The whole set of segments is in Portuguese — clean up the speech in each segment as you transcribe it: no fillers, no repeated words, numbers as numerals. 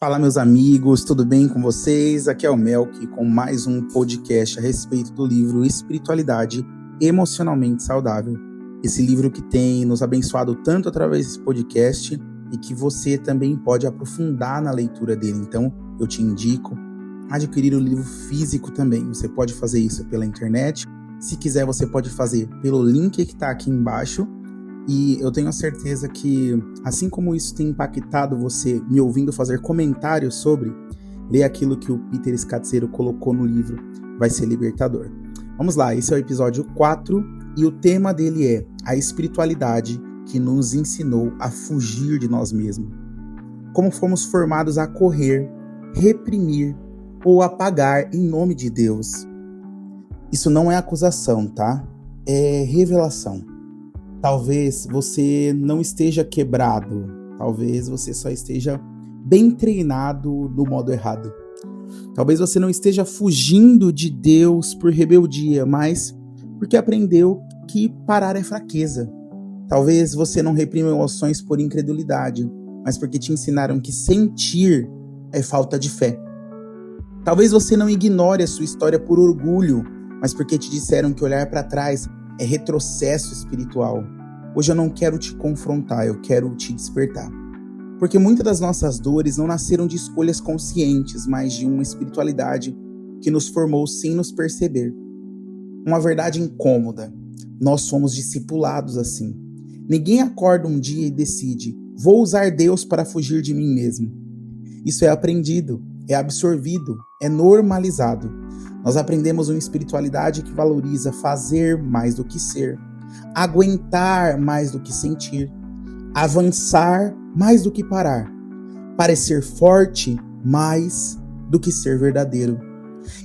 Fala, meus amigos, tudo bem com vocês? Aqui é o Melk com mais um podcast a respeito do livro Espiritualidade Emocionalmente Saudável. Esse livro que tem nos abençoado tanto através desse podcast e que você também pode aprofundar na leitura dele. Então, eu te indico adquirir o livro físico também. Você pode fazer isso pela internet. Se quiser, você pode fazer pelo link que está aqui embaixo. E eu tenho a certeza que, assim como isso tem impactado você me ouvindo fazer comentários sobre, ler aquilo que o Peter Scazzero colocou no livro vai ser libertador. Vamos lá, esse é o episódio 4 e o tema dele é a espiritualidade que nos ensinou a fugir de nós mesmos. Como fomos formados a correr, reprimir ou apagar em nome de Deus. Isso não é acusação, tá? É revelação. Talvez você não esteja quebrado, talvez você só esteja bem treinado no modo errado. Talvez você não esteja fugindo de Deus por rebeldia, mas porque aprendeu que parar é fraqueza. Talvez você não reprima emoções por incredulidade, mas porque te ensinaram que sentir é falta de fé. Talvez você não ignore a sua história por orgulho, mas porque te disseram que olhar para trás é retrocesso espiritual. Hoje eu não quero te confrontar, eu quero te despertar. Porque muitas das nossas dores não nasceram de escolhas conscientes, mas de uma espiritualidade que nos formou sem nos perceber. Uma verdade incômoda. Nós somos discipulados assim. Ninguém acorda um dia e decide, vou usar Deus para fugir de mim mesmo. Isso é aprendido, é absorvido, é normalizado. Nós aprendemos uma espiritualidade que valoriza fazer mais do que ser, aguentar mais do que sentir, avançar mais do que parar, parecer forte mais do que ser verdadeiro.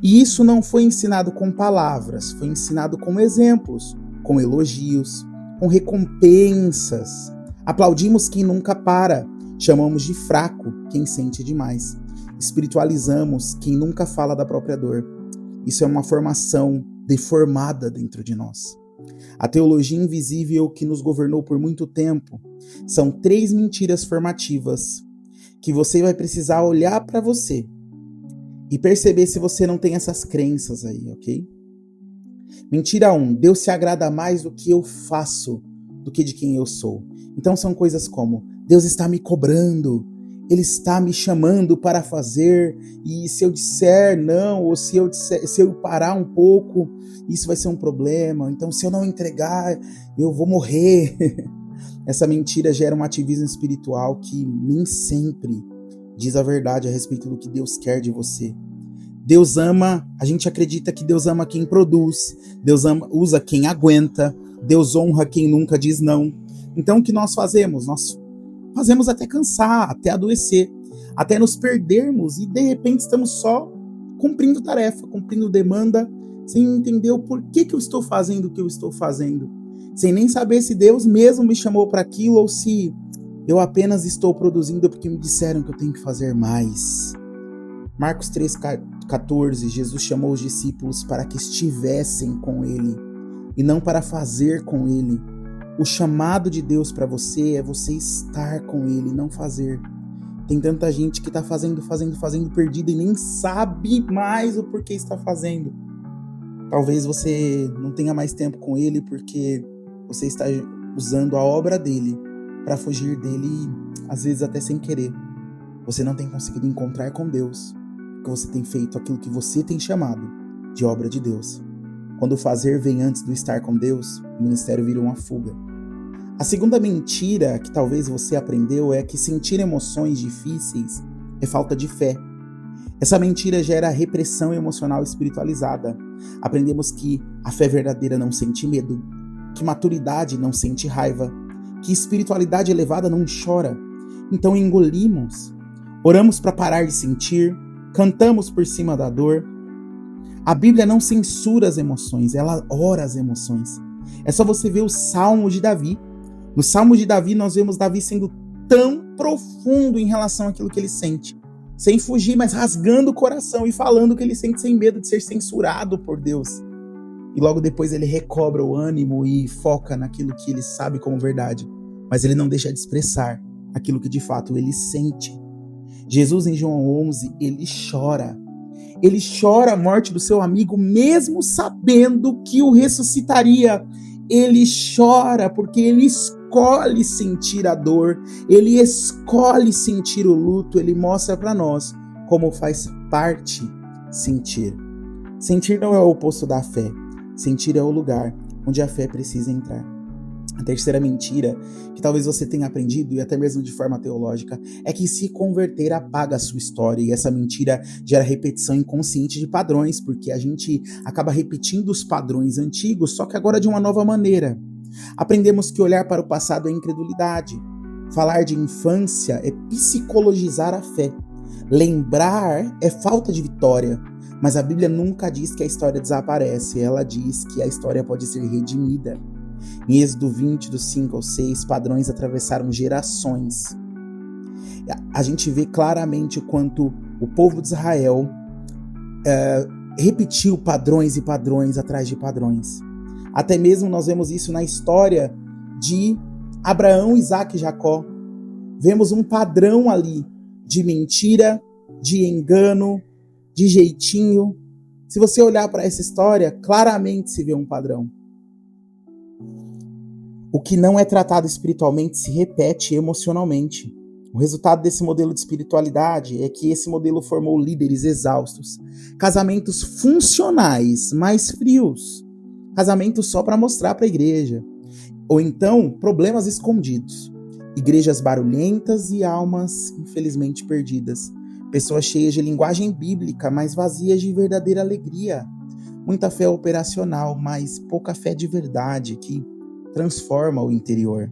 E isso não foi ensinado com palavras, foi ensinado com exemplos, com elogios, com recompensas. Aplaudimos quem nunca para, chamamos de fraco quem sente demais. Espiritualizamos quem nunca fala da própria dor. Isso é uma formação deformada dentro de nós. A teologia invisível que nos governou por muito tempo são 3 mentiras formativas que você vai precisar olhar para você e perceber se você não tem essas crenças aí, ok? Mentira 1. Deus se agrada mais do que eu faço do que de quem eu sou. Então são coisas como, Deus está me cobrando, Ele está me chamando para fazer, e se eu disser não, ou se eu parar um pouco, isso vai ser um problema. Então, se eu não entregar, eu vou morrer. Essa mentira gera um ativismo espiritual que nem sempre diz a verdade a respeito do que Deus quer de você. Deus ama, a gente acredita que Deus ama quem produz, Deus usa quem aguenta, Deus honra quem nunca diz não. Então, o que nós fazemos? Nós fazemos até cansar, até adoecer, até nos perdermos e de repente estamos só cumprindo tarefa, cumprindo demanda, sem entender o porquê que eu estou fazendo o que eu estou fazendo, sem nem saber se Deus mesmo me chamou para aquilo ou se eu apenas estou produzindo porque me disseram que eu tenho que fazer mais. Marcos 3,14, Jesus chamou os discípulos para que estivessem com Ele e não para fazer com Ele. O chamado de Deus para você é você estar com Ele, não fazer. Tem tanta gente que está fazendo perdido e nem sabe mais o porquê está fazendo. Talvez você não tenha mais tempo com Ele porque você está usando a obra dEle para fugir dEle, às vezes até sem querer. Você não tem conseguido encontrar com Deus porque você tem feito aquilo que você tem chamado de obra de Deus. Quando o fazer vem antes do estar com Deus, o ministério vira uma fuga. A segunda mentira que talvez você aprendeu é que sentir emoções difíceis é falta de fé. Essa mentira gera repressão emocional espiritualizada. Aprendemos que a fé verdadeira não sente medo, que maturidade não sente raiva, que espiritualidade elevada não chora. Então engolimos, oramos para parar de sentir, cantamos por cima da dor. A Bíblia não censura as emoções, ela ora as emoções. É só você ver o Salmo de Davi. No Salmo de Davi, nós vemos Davi sendo tão profundo em relação àquilo que ele sente. Sem fugir, mas rasgando o coração e falando o que ele sente sem medo de ser censurado por Deus. E logo depois ele recobra o ânimo e foca naquilo que ele sabe como verdade. Mas ele não deixa de expressar aquilo que de fato ele sente. Jesus, em João 11, ele chora. Ele chora a morte do seu amigo, mesmo sabendo que o ressuscitaria. Ele chora porque ele escolhe sentir a dor, ele escolhe sentir o luto, ele mostra para nós como faz parte sentir. Sentir não é o oposto da fé, sentir é o lugar onde a fé precisa entrar. A terceira mentira, que talvez você tenha aprendido, e até mesmo de forma teológica, é que se converter apaga a sua história. E essa mentira gera repetição inconsciente de padrões, porque a gente acaba repetindo os padrões antigos, só que agora de uma nova maneira. Aprendemos que olhar para o passado é incredulidade. Falar de infância é psicologizar a fé. Lembrar é falta de vitória. Mas a Bíblia nunca diz que a história desaparece, ela diz que a história pode ser redimida. Em Êxodo 20, do 5 ao 6, padrões atravessaram gerações. A gente vê claramente o quanto o povo de Israel repetiu padrões e padrões atrás de padrões. Até mesmo nós vemos isso na história de Abraão, Isaac e Jacó. Vemos um padrão ali de mentira, de engano, de jeitinho. Se você olhar para essa história, claramente se vê um padrão. O que não é tratado espiritualmente se repete emocionalmente. O resultado desse modelo de espiritualidade é que esse modelo formou líderes exaustos, casamentos funcionais, mais frios, casamentos só para mostrar para a igreja, ou então problemas escondidos, igrejas barulhentas e almas infelizmente perdidas, pessoas cheias de linguagem bíblica, mas vazias de verdadeira alegria, muita fé operacional, mas pouca fé de verdade que transforma o interior.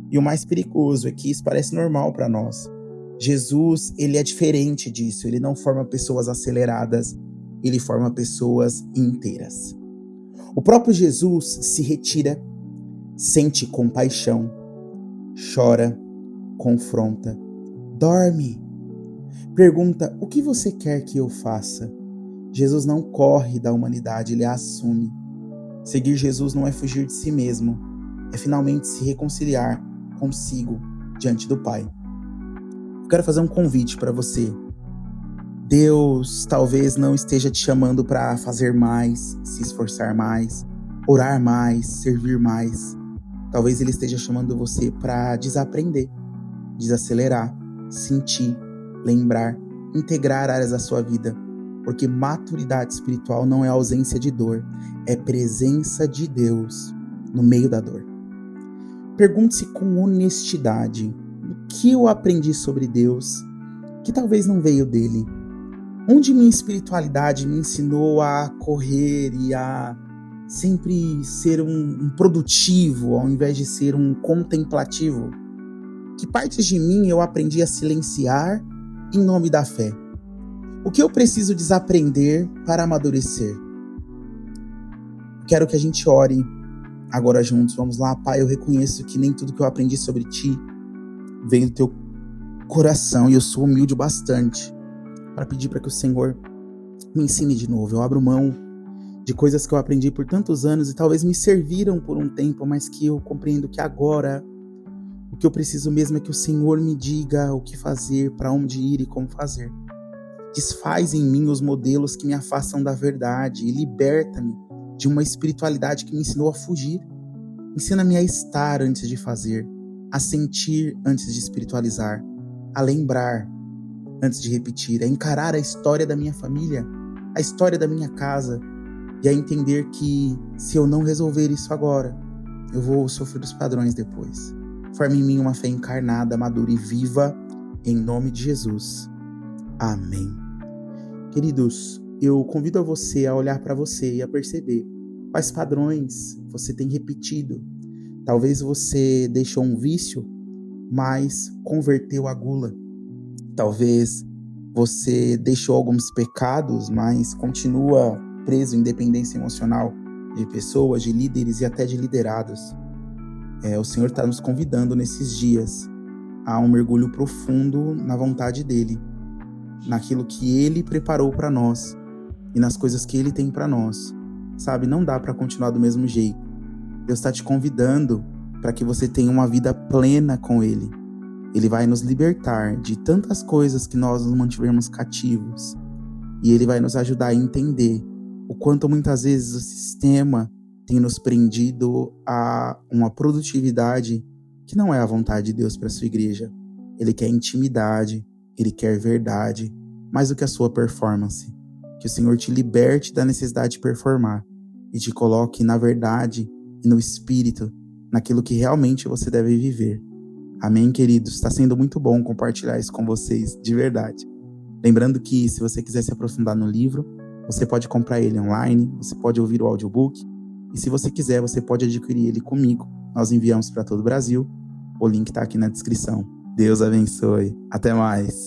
E o mais perigoso é que isso parece normal para nós. Jesus, ele é diferente disso. Ele não forma pessoas aceleradas, ele forma pessoas inteiras. O próprio Jesus se retira, sente compaixão, chora, confronta, dorme. Pergunta: o que você quer que eu faça? Jesus não corre da humanidade, ele a assume. Seguir Jesus não é fugir de si mesmo, é finalmente se reconciliar consigo diante do Pai. Eu quero fazer um convite para você. Deus talvez não esteja te chamando para fazer mais, se esforçar mais, orar mais, servir mais. Talvez Ele esteja chamando você para desaprender, desacelerar, sentir, lembrar, integrar áreas da sua vida. Porque maturidade espiritual não é ausência de dor, é presença de Deus no meio da dor. Pergunte-se com honestidade: o que eu aprendi sobre Deus que talvez não veio dele? Onde minha espiritualidade me ensinou a correr e a sempre ser um produtivo ao invés de ser um contemplativo? Que partes de mim eu aprendi a silenciar em nome da fé? O que eu preciso desaprender para amadurecer? Quero que a gente ore agora juntos. Vamos lá. Pai, eu reconheço que nem tudo que eu aprendi sobre Ti veio do Teu coração, e eu sou humilde bastante para pedir para que o Senhor me ensine de novo. Eu abro mão de coisas que eu aprendi por tantos anos e talvez me serviram por um tempo, mas que eu compreendo que agora o que eu preciso mesmo é que o Senhor me diga o que fazer, para onde ir e como fazer. Desfaz em mim os modelos que me afastam da verdade e liberta-me de uma espiritualidade que me ensinou a fugir. Ensina-me a estar antes de fazer, a sentir antes de espiritualizar, a lembrar antes de repetir, a encarar a história da minha família, a história da minha casa, e a entender que se eu não resolver isso agora, eu vou sofrer os padrões depois. Forme em mim uma fé encarnada, madura e viva, em nome de Jesus. Amém. Queridos, eu convido a você a olhar para você e a perceber quais padrões você tem repetido. Talvez você deixou um vício, mas converteu a gula. Talvez você deixou alguns pecados, mas continua preso em dependência emocional de pessoas, de líderes e até de liderados. O Senhor está nos convidando nesses dias a um mergulho profundo na vontade dEle, naquilo que Ele preparou para nós e nas coisas que Ele tem para nós. Sabe, não dá para continuar do mesmo jeito. Deus está te convidando para que você tenha uma vida plena com Ele. Ele vai nos libertar de tantas coisas que nós nos mantivemos cativos. E ele vai nos ajudar a entender o quanto muitas vezes o sistema tem nos prendido a uma produtividade que não é a vontade de Deus para a sua igreja. Ele quer intimidade, ele quer verdade, mais do que a sua performance. Que o Senhor te liberte da necessidade de performar e te coloque na verdade e no espírito, naquilo que realmente você deve viver. Amém, queridos? Está sendo muito bom compartilhar isso com vocês, de verdade. Lembrando que se você quiser se aprofundar no livro, você pode comprar ele online, você pode ouvir o audiobook, e se você quiser, você pode adquirir ele comigo. Nós enviamos para todo o Brasil. O link está aqui na descrição. Deus abençoe. Até mais.